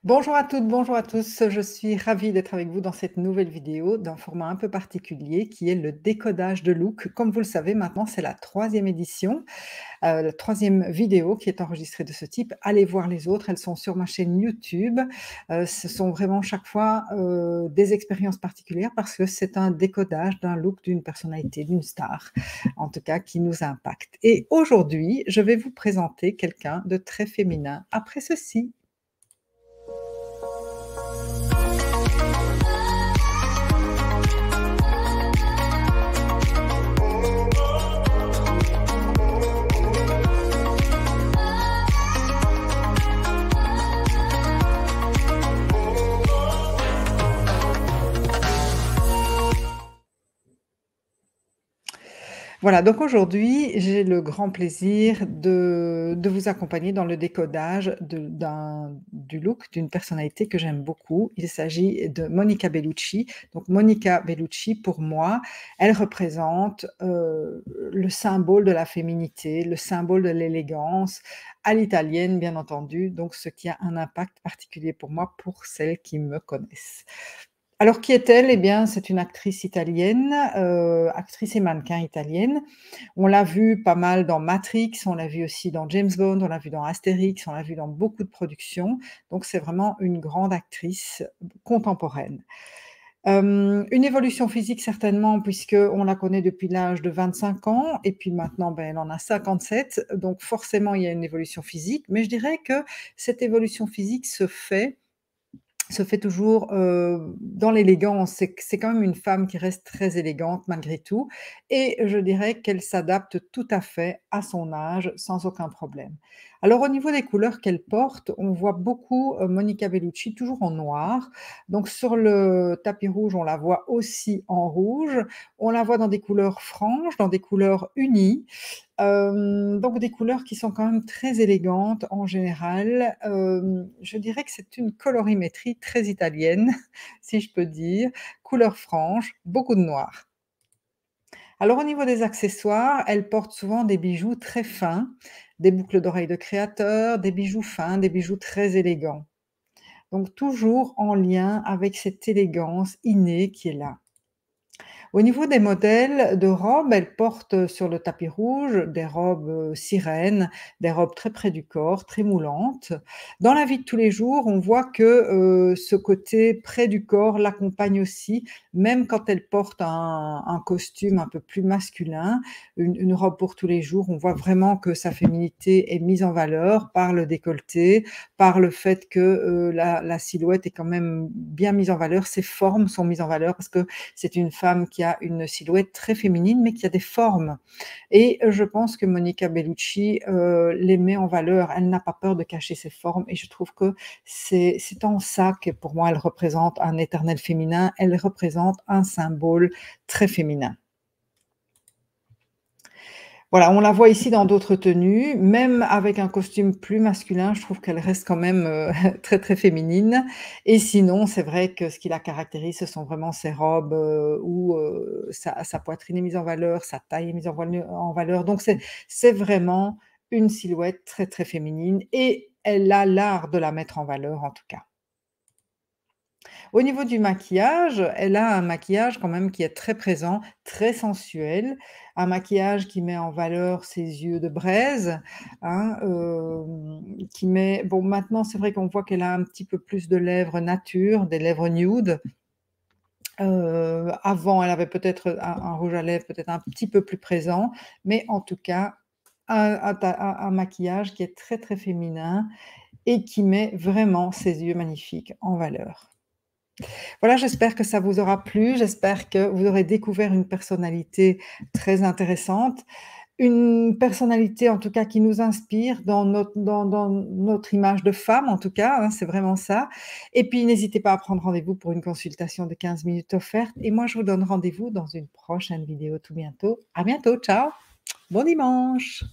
Bonjour à toutes, bonjour à tous. Je suis ravie d'être avec vous dans cette nouvelle vidéo d'un format un peu particulier qui est le décodage de look. Comme vous le savez, maintenant, c'est la troisième édition, la troisième vidéo qui est enregistrée de ce type. Allez voir les autres, elles sont sur ma chaîne YouTube. Ce sont vraiment chaque fois des expériences particulières parce que c'est un décodage d'un look, d'une personnalité, d'une star, en tout cas, qui nous impacte. Et aujourd'hui, je vais vous présenter quelqu'un de très féminin après ceci. Voilà, donc aujourd'hui, j'ai le grand plaisir de vous accompagner dans le décodage du look d'une personnalité que j'aime beaucoup. Il s'agit de Monica Bellucci. Donc Monica Bellucci, pour moi, elle représente, le symbole de la féminité, le symbole de l'élégance, à l'italienne, bien entendu, donc ce qui a un impact particulier pour moi, pour celles qui me connaissent. Alors qui est-elle? Eh bien, c'est une actrice italienne, actrice et mannequin italienne. On l'a vue pas mal dans Matrix, on l'a vue aussi dans James Bond, on l'a vue dans Astérix, on l'a vue dans beaucoup de productions. Donc c'est vraiment une grande actrice contemporaine. Une évolution physique certainement puisqu'on la connaît depuis l'âge de 25 ans et puis maintenant, ben, elle en a 57, donc forcément il y a une évolution physique, mais je dirais que cette évolution physique se fait toujours, dans l'élégance. C'est quand même une femme qui reste très élégante malgré tout et je dirais qu'elle s'adapte tout à fait à son âge sans aucun problème. Alors au niveau des couleurs qu'elle porte, on voit beaucoup, Monica Bellucci toujours en noir. Donc sur le tapis rouge, on la voit aussi en rouge. On la voit dans des couleurs franches, dans des couleurs unies. Donc des couleurs qui sont quand même très élégantes en général. Je dirais que c'est une colorimétrie très italienne, si je peux dire. Couleurs franches, beaucoup de noir. Alors au niveau des accessoires, elle porte souvent des bijoux très fins, des boucles d'oreilles de créateur, des bijoux fins, des bijoux très élégants. Donc toujours en lien avec cette élégance innée qui est là. Au niveau des modèles de robes, elles portent sur le tapis rouge des robes, sirènes, des robes très près du corps, très moulantes. Dans la vie de tous les jours, on voit que, ce côté près du corps l'accompagne aussi, même quand elle porte un costume un peu plus masculin, une robe pour tous les jours, on voit vraiment que sa féminité est mise en valeur par le décolleté, par le fait que, la silhouette est quand même bien mise en valeur, ses formes sont mises en valeur parce que c'est une femme qui a une silhouette très féminine, mais qui a des formes et je pense que Monica Bellucci, les met en valeur. Elle n'a pas peur de cacher ses formes et je trouve que c'est en ça que pour moi elle représente un éternel féminin, elle représente un symbole très féminin. Voilà, on la voit ici dans d'autres tenues, même avec un costume plus masculin, je trouve qu'elle reste quand même, très, très féminine et sinon, c'est vrai que ce qui la caractérise, ce sont vraiment ses robes, où, sa poitrine est mise en valeur, sa taille est mise en valeur, donc c'est vraiment une silhouette très, très féminine et elle a l'art de la mettre en valeur, en tout cas. Au niveau du maquillage, elle a un maquillage quand même qui est très présent, très sensuel, un maquillage qui met en valeur ses yeux de braise, hein, qui met bon maintenant c'est vrai qu'on voit qu'elle a un petit peu plus de lèvres nature, des lèvres nude. Avant elle avait peut-être un rouge à lèvres peut-être un petit peu plus présent, mais en tout cas un maquillage qui est très, très féminin et qui met vraiment ses yeux magnifiques en valeur. Voilà, j'espère que ça vous aura plu, j'espère que vous aurez découvert une personnalité très intéressante, une personnalité en tout cas qui nous inspire dans notre image de femme en tout cas, hein, c'est vraiment ça et puis n'hésitez pas à prendre rendez-vous pour une consultation de 15 minutes offerte et moi je vous donne rendez-vous dans une prochaine vidéo tout bientôt. À bientôt, ciao, bon dimanche.